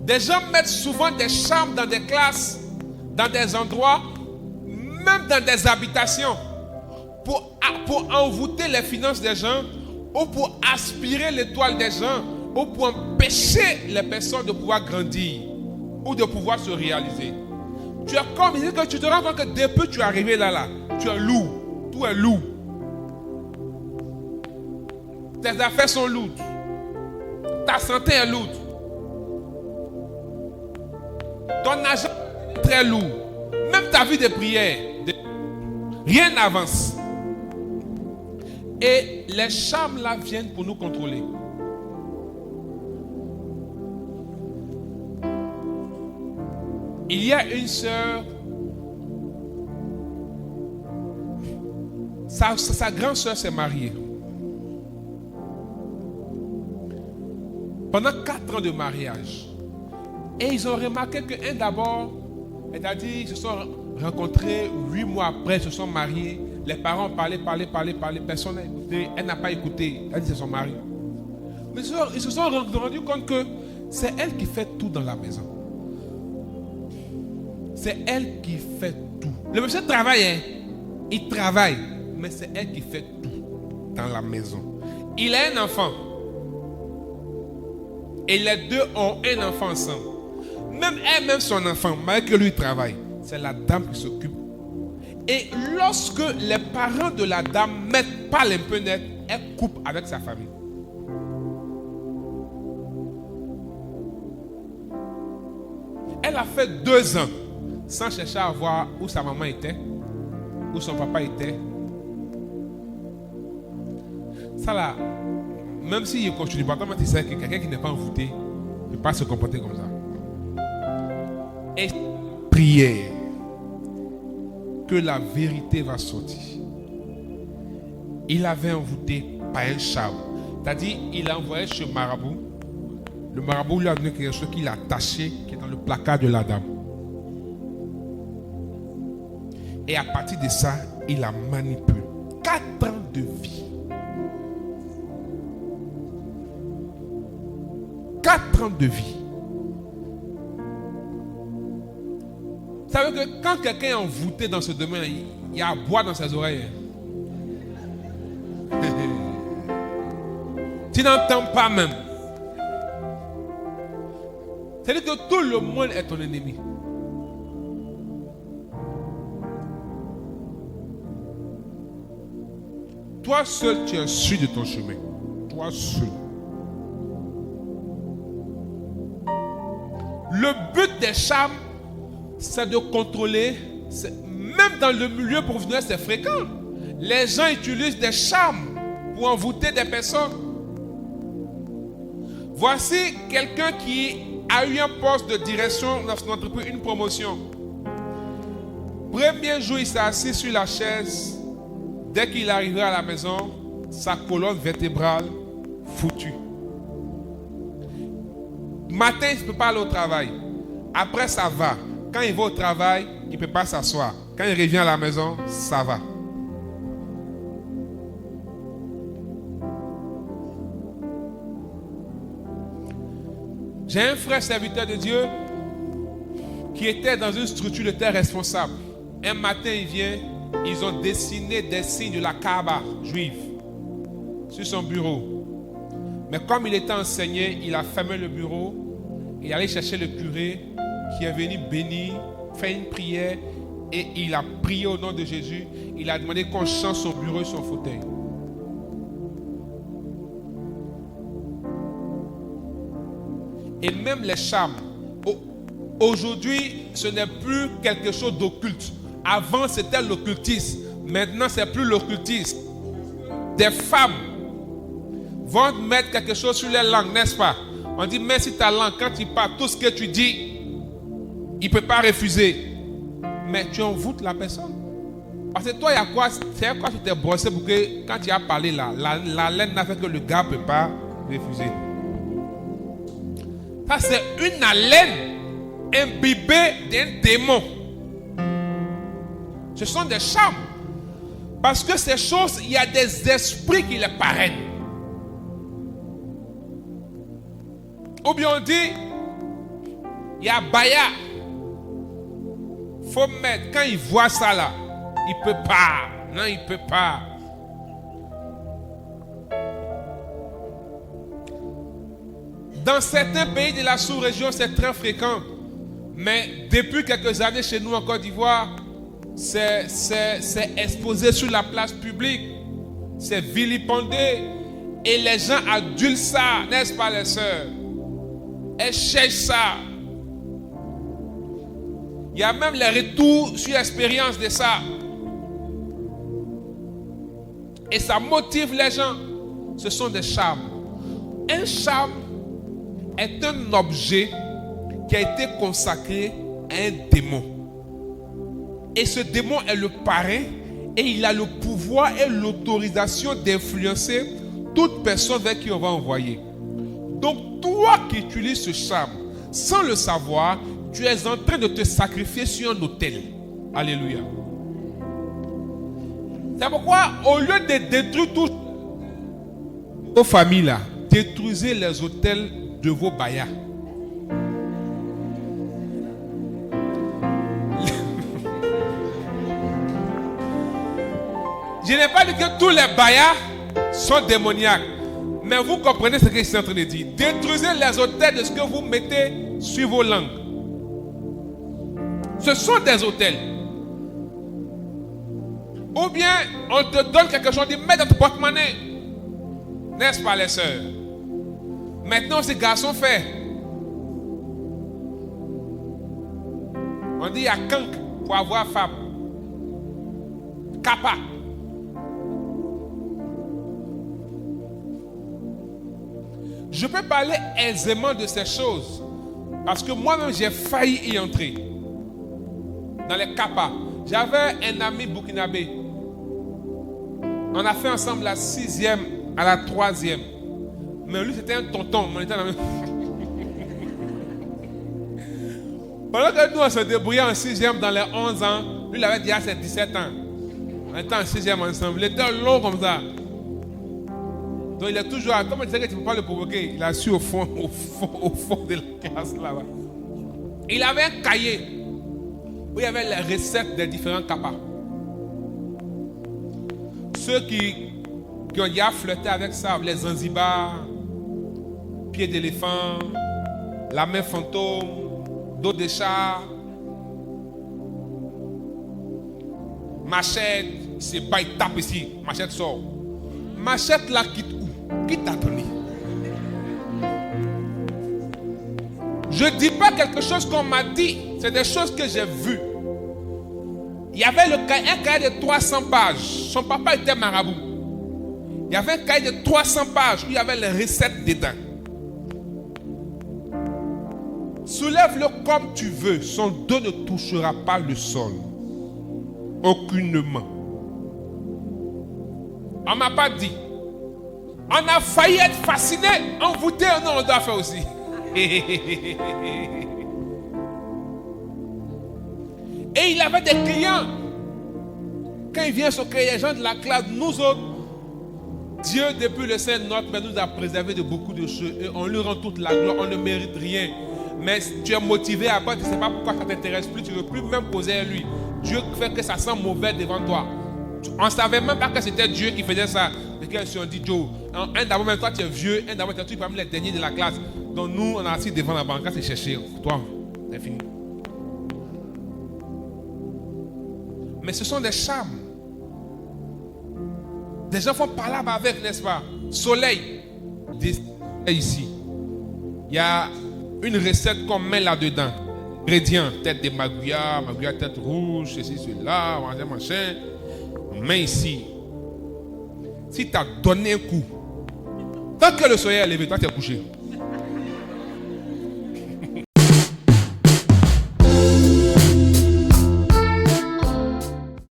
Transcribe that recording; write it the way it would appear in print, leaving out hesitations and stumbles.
Des gens mettent souvent des charmes dans des classes, dans des endroits, même dans des habitations, pour envoûter les finances des gens, ou pour aspirer l'étoile des gens, ou pour empêcher les personnes de pouvoir grandir, ou de pouvoir se réaliser. Tu es comme, il dit que tu te rends compte que depuis que tu es arrivé là, tu es lourd, tout est lourd. Tes affaires sont lourdes. Ta santé est lourde. Ton argent est très lourd. Même ta vie de prière, rien n'avance. Et les charmes là viennent pour nous contrôler. Il y a une sœur, sa grande sœur s'est mariée. Pendant 4 ans de mariage. Et ils ont remarqué qu'un d'abord, c'est-à-dire ils se sont rencontrés 8 mois après, ils se sont mariés. Les parents ont parlé, personne n'a écouté, elle n'a pas écouté, elle dit c'est son mari. Mais ils se sont rendus compte que c'est elle qui fait tout dans la maison. C'est elle qui fait tout. Le monsieur travaille, hein? Il travaille, mais c'est elle qui fait tout dans la maison. Il a un enfant. Et les deux ont un enfant ensemble. Même elle-même son enfant, malgré que lui travaille, c'est la dame qui s'occupe. Et lorsque les parents de la dame mettent pas les peu net, elle coupe avec sa famille. Elle a fait 2 ans sans chercher à voir où sa maman était, où son papa était. Ça là, même s'il ne continue pas, comment tu sais que quelqu'un qui n'est pas envoûté ne peut pas se comporter comme ça. Et prière que la vérité va sortir. Il avait envoûté par un charme. C'est-à-dire, il a envoyé chez le marabout. Le marabout lui a donné quelque chose qu'il a attaché, qui est dans le placard de la dame. Et à partir de ça, il a manipulé. 4 ans de vie. 4 ans de vie. Vous savez que quand quelqu'un est envoûté dans ce domaine, il y a à boire dans ses oreilles. Tu n'entends pas même. C'est-à-dire que tout le monde est ton ennemi. Toi seul, tu es sûr de ton chemin. Toi seul. Le but des charmes, c'est de contrôler. Même dans le milieu professionnel, c'est fréquent. Les gens utilisent des charmes pour envoûter des personnes. Voici quelqu'un qui a eu un poste de direction dans son entreprise, une promotion. Premier jour, il s'est assis sur la chaise. Dès qu'il est arrivé à la maison, sa colonne vertébrale foutue. Matin, il ne peut pas aller au travail. Après, ça va. Quand il va au travail, il ne peut pas s'asseoir. Quand il revient à la maison, ça va. J'ai un frère serviteur de Dieu qui était dans une structure de terre responsable. Un matin, il vient, ils ont dessiné des signes de la Kaaba juive sur son bureau. Mais comme il était enseigné, il a fermé le bureau et allé chercher le curé qui est venu bénir, faire une prière et il a prié au nom de Jésus. Il a demandé qu'on change son bureau et son fauteuil. Et même les charmes. Aujourd'hui, ce n'est plus quelque chose d'occulte. Avant, c'était l'occultisme. Maintenant, c'est plus l'occultisme. Des femmes vont mettre quelque chose sur les langues, n'est-ce pas? On dit, mais si ta langue, quand tu parles, tout ce que tu dis, il ne peut pas refuser. Mais tu envoûtes la personne. Parce que toi, il y a quoi? C'est quoi tu t'es brossé pour que quand tu as parlé là, la laine n'a fait que le gars ne peut pas refuser. Ça, c'est une haleine imbibée d'un démon. Ce sont des charmes. Parce que ces choses, il y a des esprits qui les parrainent. Ou bien on dit, Il y a Baya. Faut mettre, quand il voit ça là, il peut pas. Non, il peut pas. Dans certains pays de la sous-région, c'est très fréquent. Mais depuis quelques années, chez nous en Côte d'Ivoire, c'est exposé sur la place publique. C'est vilipendé. Et les gens adulent ça, n'est-ce pas les sœurs? Elles cherchent ça. Il y a même les retours sur l'expérience de ça. Et ça motive les gens. Ce sont des charmes. Un charme est un objet qui a été consacré à un démon. Et ce démon est le parrain et il a le pouvoir et l'autorisation d'influencer toute personne vers qui on va envoyer. Donc toi qui utilises ce charme, sans le savoir, tu es en train de te sacrifier sur un autel. Alléluia. C'est pourquoi au lieu de détruire toutes vos familles là, détruisez les autels de vos bayas. Je n'ai pas dit que tous les bayas sont démoniaques. Mais vous comprenez ce que je suis en train de dire. Détruisez les autels de ce que vous mettez sur vos langues. Ce sont des autels. Ou bien on te donne quelque chose, on dit mets dans ton porte-monnaie. N'est-ce pas les sœurs? Maintenant ces garçons fait. On dit il y a kank pour avoir femme. Kappa. Je peux parler aisément de ces choses parce que moi-même j'ai failli y entrer dans les kappas. J'avais un ami burkinabé. On a fait ensemble la 6e à la 3e. Mais lui c'était un tonton. On était dans le... Pendant que nous on se débrouillait en 6e dans les 11 ans, lui il avait déjà ses 17 ans. On était en 6e ensemble. Il était long comme ça. Donc il est toujours, comme on disait que tu ne peux pas le provoquer, il a su au fond de la classe là-bas. Il avait un cahier où il y avait les recettes des différents kappas. Ceux qui ont déjà flirté avec ça, les Zanzibar, pied d'éléphant, la main fantôme, dos de chat, machette, c'est pas, il tape ici, machette sort. Machette là quitte où? Qui t'a donné? Je ne dis pas quelque chose qu'on m'a dit, c'est des choses que j'ai vues. Il y avait un cahier de 300 pages. Son papa était marabout. Il y avait un cahier de 300 pages où il y avait les recettes dedans. Soulève-le comme tu veux, son dos ne touchera pas le sol. Aucunement. On ne m'a pas dit. On a failli être fasciné, envoûté, non, on doit faire aussi. Et il avait des clients. Quand il vient s'occuper des gens de la classe, nous autres, Dieu, depuis le sein de notre Père, nous a préservé de beaucoup de choses. Et on lui rend toute la gloire, on ne mérite rien. Mais tu es motivé à part, tu ne sais pas pourquoi ça ne t'intéresse plus, tu ne veux plus même poser à lui. Dieu fait que ça sent mauvais devant toi. On ne savait même pas que c'était Dieu qui faisait ça. Et quand ils ont dit, Joe, un d'abord, même toi tu es vieux, un d'abord tu es parmi les derniers de la classe. Donc nous, on a assis devant la banque, c'est cherché. Toi, c'est fini. Mais ce sont des charmes. Des gens font palabre avec, n'est-ce pas? Soleil. Ici. Il y a une recette qu'on met là-dedans. Ingrédients, tête de magouilla, tête rouge, ceci, cela, machin. On met ici. Si tu as donné un coup, tant que le soleil est levé, toi tu es couché.